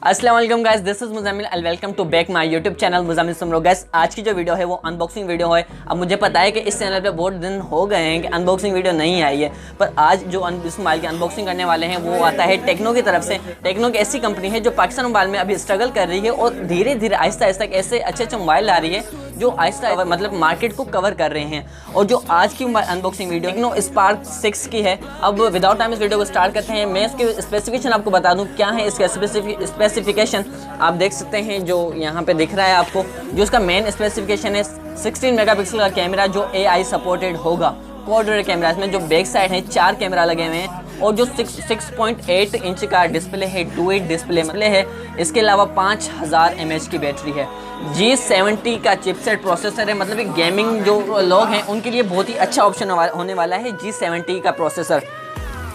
अस्सलाम वालेकुम guys, this is Muzammil and welcome to back my YouTube channel Muzammil Sumro. Guys, आज की जो वीडियो है वो अनबॉक्सिंग वीडियो है। अब मुझे पता है कि इस चैनल पे बहुत दिन हो गए हैं कि अनबॉक्सिंग वीडियो नहीं आई है, पर आज जो इस मोबाइल की अनबॉक्सिंग करने वाले हैं वो आता है टेक्नो की तरफ से। टेक्नो की ऐसी कंपनी है जो पाकिस्तान मोबाइल में अभी स्ट्रगल कर रही है और धीरे धीरे आहिस्ता आहिस्ता ऐसे अच्छे अच्छे मोबाइल ला रही है जो आहिस्ता मतलब मार्केट को कवर कर रहे हैं। और जो आज की अनबॉक्सिंग वीडियो टेक्नो स्पार्क 6 की है। अब विदाउट टाइम इस वीडियो को स्टार्ट करते हैं। मैं इसके स्पेसिफिकेशन आपको बता दूं क्या है इसका स्पेसिफिकेशन। आप देख सकते हैं जो यहाँ पे दिख रहा है आपको, जो इसका मेन स्पेसिफिकेशन है 16 मेगापिक्सल का कैमरा जो AI सपोर्टेड होगा। क्वाड रेड कैमरा, इसमें जो बैक साइड है 4 कैमरा लगे हुए हैं और जो 6.8 इंच का डिस्प्ले है, डुएट डिस्प्ले है। इसके अलावा 5000 mAh की बैटरी है। G70 का चिपसेट प्रोसेसर है, मतलब गेमिंग जो लोग हैं उनके लिए बहुत ही अच्छा ऑप्शन होने वाला है G70 का प्रोसेसर।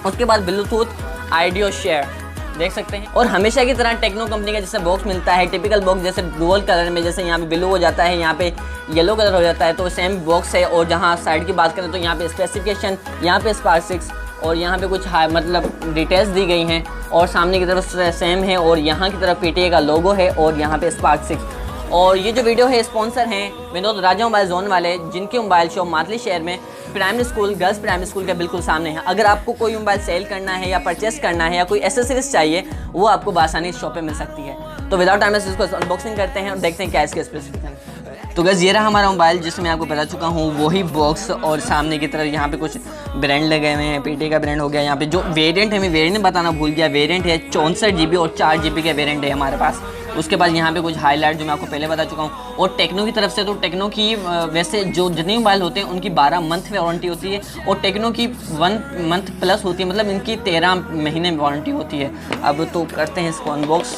उसके बाद ब्लूटूथ ऑडियो शेयर देख सकते हैं। और हमेशा की तरह टेक्नो कंपनी का जैसे बॉक्स मिलता है टिपिकल बॉक्स, जैसे डुअल कलर में, जैसे यहाँ पे ब्लू हो जाता है, यहाँ पे येलो कलर हो जाता है, तो सेम बॉक्स है। और जहाँ साइड की बात करें तो यहाँ पे स्पेसिफिकेशन, यहाँ पे स्पार्क 6 और यहाँ पे कुछ मतलब डिटेल्स दी गई हैं। और सामने की तरफ सेम है और यहाँ की तरफ PTA का लोगो है और यहाँ पे स्पार्क 6। और ये जो वीडियो है स्पॉन्सर हैं विनोद राजा मोबाइल जोन वाले, जिनके मोबाइल शॉप मातली शहर में primary school, girls primary school के बिल्कुल सामने है। अगर आपको कोई मोबाइल सेल करना है या परचेस करना है या कोई एसेसरीज चाहिए, वो आपको आसानी इस शॉप पे मिल सकती है। तो विदाउट टाइम इसको अनबॉक्सिंग करते हैं और देखते हैं क्या इसके स्पेसिफिकेशन। तो गाइस, ये रहा हमारा मोबाइल जिसमें आपको बता चुका हूँ वही बॉक्स। और सामने की तरफ यहाँ पे कुछ ब्रांड लगे हुए हैं, PTA का ब्रांड हो गया। यहाँ पे जो वेरिएंट है, मैं वेरिएंट बताना भूल गया, वेरिएंट है 64 GB और 4 GB के वेरिएंट है हमारे पास। उसके बाद यहाँ पे कुछ हाईलाइट जो मैं आपको पहले बता चुका हूँ। और टेक्नो की तरफ से तो टेक्नो की वैसे जो जितने मोबाइल होते हैं उनकी 12 मंथ में वारंटी होती है और टेक्नो की 1 मंथ प्लस होती है, मतलब इनकी 13 महीने में वारंटी होती है। अब तो करते हैं इसको अनबॉक्स।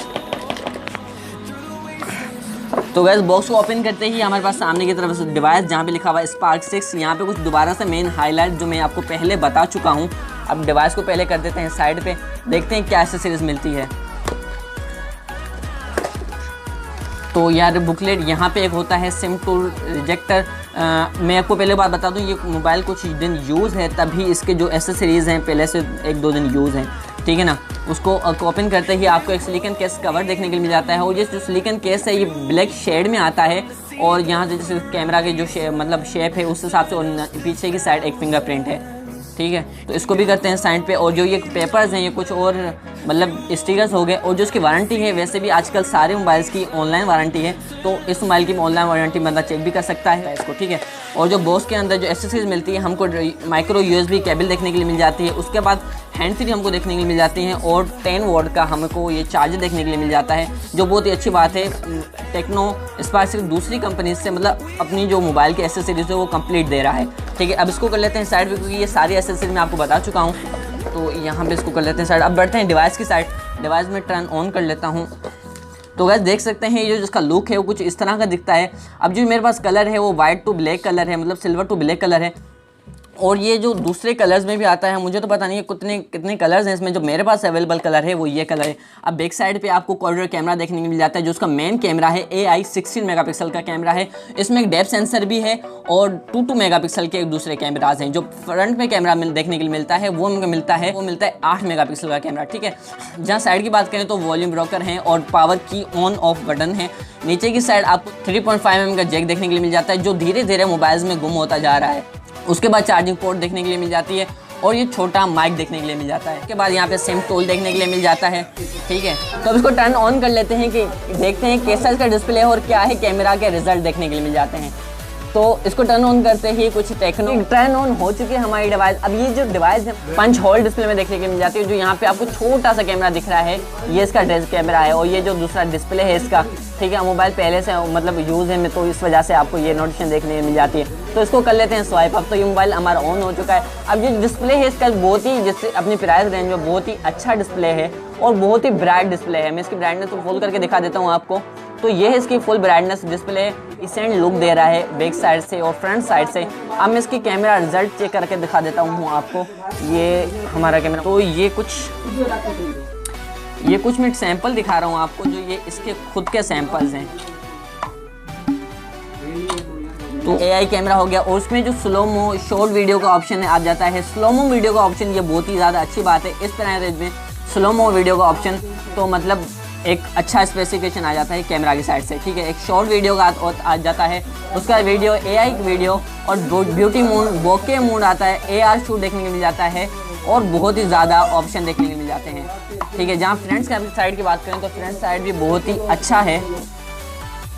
तो गैस, बॉक्स को ओपन करते ही हमारे पास सामने की तरफ से डिवाइस जहाँ पे लिखा हुआ है स्पार्क 6। यहाँ पे कुछ दोबारा से मेन हाईलाइट जो मैं आपको पहले बता चुका हूँ। अब डिवाइस को पहले कर देते हैं साइड पे, देखते हैं क्या एसेसरीज मिलती है। तो यार बुकलेट यहाँ पे एक होता है सिम टूल रिजेक्टर। मैं आपको पहले बात बता दूँ, ये मोबाइल कुछ दिन यूज़ है तभी इसके जो एसेसरीज़ हैं पहले से 1-2 दिन यूज़ हैं, ठीक है ना। उसको ओपन करते ही आपको एक सिलिकॉन केस कवर देखने के लिए मिल जाता है। और ये जो सिलिकॉन केस है ये ब्लैक शेड में आता है और यहाँ से जैसे कैमरा के जो मतलब शेप है उस हिसाब से, और पीछे की साइड एक फिंगरप्रिंट है, ठीक है। तो इसको भी करते हैं साइड पे। और जो ये पेपर्स हैं ये कुछ और मतलब स्टिकर्स हो गए। और जो इसकी वारंटी है, वैसे भी आजकल सारे मोबाइल्स की ऑनलाइन वारंटी है, तो इस मोबाइल की ऑनलाइन वारंटी बंदा चेक भी कर सकता है इसको, ठीक है। और जो बॉक्स के अंदर जो एसेसरीज मिलती है, हमको माइक्रो USB केबल देखने के लिए मिल जाती है। उसके बाद हैंड फ्री हमको देखने के लिए मिल जाती हैं और 10 वॉट का हमको ये चार्जर देखने के लिए मिल जाता है, जो बहुत ही अच्छी बात है। टेक्नो स्पार्क 6 दूसरी कंपनी से मतलब अपनी जो मोबाइल की एसेसरीज है वो कंप्लीट दे रहा है, ठीक है। अब इसको कर लेते हैं साइड पे, क्योंकि ये सारी एसेसरीज मैं आपको बता चुका हूँ। तो यहाँ पे इसको कर लेते हैं साइड। अब बढ़ते हैं डिवाइस की साइड। डिवाइस में टर्न ऑन कर लेता हूँ। तो गाइस देख सकते हैं ये जो इसका लुक है वो कुछ इस तरह का दिखता है। अब जो मेरे पास कलर है वो वाइट टू ब्लैक कलर है, मतलब सिल्वर टू ब्लैक कलर है। और ये जो दूसरे कलर्स में भी आता है, मुझे तो पता नहीं है कितने कलर्स हैं इसमें। जो मेरे पास अवेलेबल कलर है वो ये कलर है। अब बैक साइड पे आपको क्वाड कैमरा देखने को मिल जाता है, जो उसका मेन कैमरा है AI 16 मेगापिक्सल का कैमरा है। इसमें एक डेप्थ सेंसर भी है और 2 मेगापिक्सल के दूसरे कैमराज हैं। जो फ्रंट में कैमरा देखने के लिए मिलता है वो मिलता है 8 मेगापिक्सल का कैमरा, ठीक है। जहाँ साइड की बात करें तो वॉल्यूम ब्रोकर है और पावर की ऑन ऑफ बटन है। नीचे की साइड आपको 3.5 mm का जैक देखने के लिए मिल जाता है, जो धीरे धीरे मोबाइल्स में गुम होता जा रहा है। उसके बाद चार्जिंग पोर्ट देखने के लिए मिल जाती है और ये छोटा माइक देखने के लिए मिल जाता है। उसके बाद यहाँ पे सिम टूल देखने के लिए मिल जाता है, ठीक है। तो अब इसको टर्न ऑन कर लेते हैं कि देखते हैं कैसा इसका डिस्प्ले है और क्या है कैमरा के रिजल्ट देखने के लिए मिल जाते हैं। तो इसको टर्न ऑन करते ही कुछ टेक्नो टर्न ऑन हो चुकी है हमारी डिवाइस। अब ये जो डिवाइस है पंच होल डिस्प्ले में देखने के लिए मिल जाती है। जो यहाँ पे आपको छोटा सा कैमरा दिख रहा है ये इसका कैमरा है और ये जो दूसरा डिस्प्ले है इसका, ठीक है। मोबाइल पहले से मतलब यूज़ है, तो इस वजह से आपको ये नोटिफिकेशन देखने को मिल जाती है। तो इसको कर लेते हैं स्वाइप। अब तो ये मोबाइल हमारा ऑन हो चुका है। अब ये डिस्प्ले है इसका बहुत ही, जैसे अपनी प्राइस रेंज में बहुत ही अच्छा डिस्प्ले है और बहुत ही ब्राइट डिस्प्ले है। मैं इसकी ब्राइटनेस को फुल करके दिखा देता हूँ आपको। तो ये है इसकी फुल ब्राइटनेस डिस्प्ले, इसेंट लुक दे रहा है बैक साइड से और फ्रंट साइड से। अब मैं इसकी कैमरा रिजल्ट चेक करके दिखा देता हूँ आपको। ये हमारा कैमरा, तो ये कुछ मैं सैंपल दिखा रहा हूँ आपको, जो ये इसके खुद के सैंपल्स हैं। तो AI कैमरा हो गया और उसमें जो स्लोमो शॉर्ट वीडियो का ऑप्शन है आ जाता है। स्लोमो वीडियो का ऑप्शन ये बहुत ही ज़्यादा अच्छी बात है। इस प्राइस रेंज में स्लोमो वीडियो का ऑप्शन तो मतलब एक अच्छा स्पेसिफिकेशन आ जाता है कैमरा की साइड से, ठीक है। एक शॉर्ट वीडियो का आ जाता है, उसका वीडियो AI वीडियो और ब्यूटी मोड, बोके मोड आता है, AR शूट देखने को मिल जाता है और बहुत ही ज़्यादा ऑप्शन देखने को मिल जाते हैं, ठीक है। जहाँ फ्रंट साइड की बात करें तो फ्रंट साइड भी बहुत ही अच्छा है।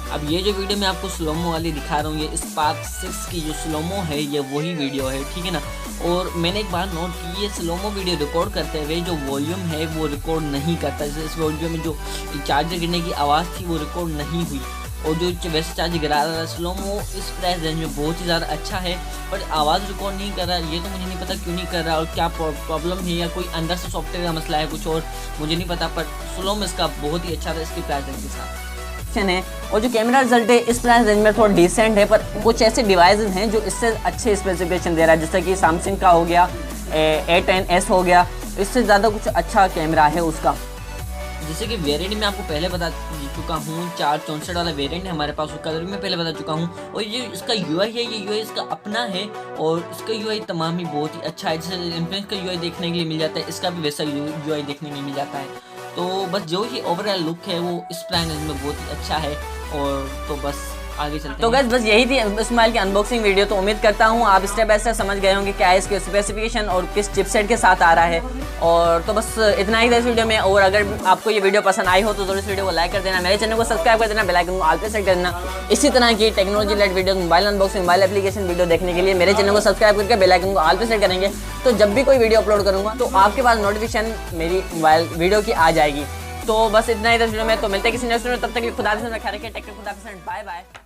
अब ये जो वीडियो मैं आपको स्लोमो वाली दिखा रहा हूँ, ये स्पार्क 6 की जो स्लोमो है ये वही वीडियो है, ठीक है ना। और मैंने एक बात नोट की, ये स्लोमो वीडियो रिकॉर्ड करते हुए जो वॉल्यूम है वो रिकॉर्ड नहीं करता। जैसे इस वीडियो में जो चार्जर गिरने की आवाज़ थी वो रिकॉर्ड नहीं हुई, और जो वैसे चार्ज गिरा रहा है स्लोमो इस प्राइस रेंज में बहुत ही ज़्यादा अच्छा है, बट आवाज़ रिकॉर्ड नहीं कर रहा। ये तो मुझे नहीं पता क्यों नहीं कर रहा और क्या प्रॉब्लम है, या कोई अंदर से सॉफ्टवेयर का मसला है कुछ और, मुझे नहीं पता। पर स्लोमो इसका बहुत ही अच्छा था इसकी प्राइस रेंज के साथ है। और जो कैमरा रिजल्ट है इस प्राइस रेंज में थोड़ा डिसेंट है, पर कुछ ऐसे डिवाइसेस हैं जो इससे अच्छे स्पेसिफिकेशन दे रहा है, जैसे कि सैमसंग का हो गया, A10s हो गया, इससे ज़्यादा कुछ अच्छा कैमरा है उसका। जैसे कि वेरिएंट में आपको पहले बता चुका हूँ, 464 वाला वेरिएंट है हमारे पास, उसका भी मैं पहले बता चुका हूँ। और ये इसका UI है, ये UI इसका अपना है और इसका UI तमाम ही बहुत ही अच्छा है। जैसे इन्फ्लुएंस का UI देखने के लिए मिल जाता है, इसका भी वैसा UI देखने के लिए मिल जाता है। तो बस जो ही ओवरऑल लुक है वो इस प्राइस रेंज में बहुत ही अच्छा है। और तो बस आगे चलते हैं। तो गाइस बस यही थी इस्माइल की अनबॉक्सिंग वीडियो। तो उम्मीद करता हूँ आप स्टेप बाय स्टेप समझ गए होंगे क्या है इसके स्पेसिफिकेशन और किस चिपसेट के साथ आ रहा है। और तो बस इतना ही था इस वीडियो में। और अगर आपको ये वीडियो पसंद आई हो तो जरूर इस वीडियो को लाइक कर देना, मेरे चैनल को सब्सक्राइब कर देना, बेल आइकन को ऑल पे सेट कर देना। इसी तरह की technology related video, mobile unboxing, mobile application video देखने के लिए मेरे चैनल को सब्सक्राइब करके बेल आइकन को ऑल पे सेट करेंगे, तो जब भी कोई वीडियो अपलोड करूँगा तो आपके पास नोटिफिकेशन मेरी मोबाइल वीडियो की आ जाएगी। तो बस इतना ही था वीडियो में। तो मिलते हैं किसी नेक्स्ट वीडियो में, तब तक खुदा हाफिज़, ख्याल रखिए, टेक केयर, खुदा हाफिज़, बाय बाय।